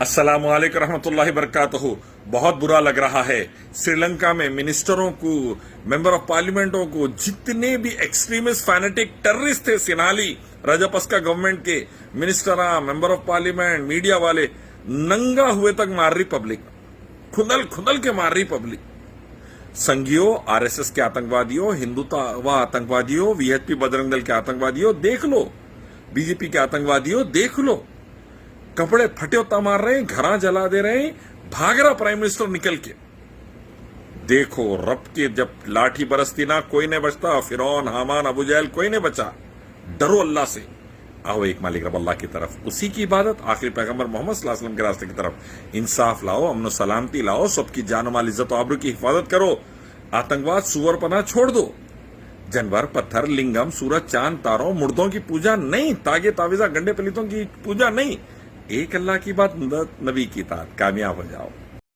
अस्सलाम वालेकुम रहमतुल्लाहि वबरकातुहू। बहुत बुरा लग रहा है श्रीलंका में मिनिस्टरों को, मेंबर ऑफ पार्लियामेंटों को, जितने भी एक्सट्रीमिस्ट फैनेटिक टेररिस्ट थे सिनाली राजापक्सा गवर्नमेंट के minister, member of parliament, media वाले, नंगा हुए तक मार रही पब्लिक, खुदल खुदल के मार रही पब्लिक। संघियों, आरएसएस के आतंकवादियों, हिंदुत्व आतंकवादियों, वीएचपी बजरंग दल के आतंकवादियों देख लो, बीजेपी के आतंकवादियों देख लो, कपड़े फटे होता मार रहे हैं, घरा जला दे रहे हैं, भाग रहा प्राइम मिनिस्टर निकल के। देखो रब के जब लाठी बरसती ना कोई नहीं बचता, फिरौन, हामान, अबू जहल कोई नहीं बचा। डरो अल्लाह से, आओ एक मालिक रब अल्लाह की तरफ, उसी की इबादत, आखिरी पैगंबर मोहम्मद सल्लल्लाहु अलैहि वसल्लम के रास्ते की तरफ। इंसाफ लाओ, अमन सलामती लाओ, सबकी जान माल इज्जत और आबरू की हिफाजत करो। आतंकवाद सुअर पना छोड़ दो। जानवर, पत्थर, लिंगम, सूरज, चांद, तारों, मुर्दों की पूजा नहीं, तागे तावीजा, गंडे पलितों की पूजा नहीं, एक अल्लाह की बात, नबी की इताअत। कामयाब हो जाओ।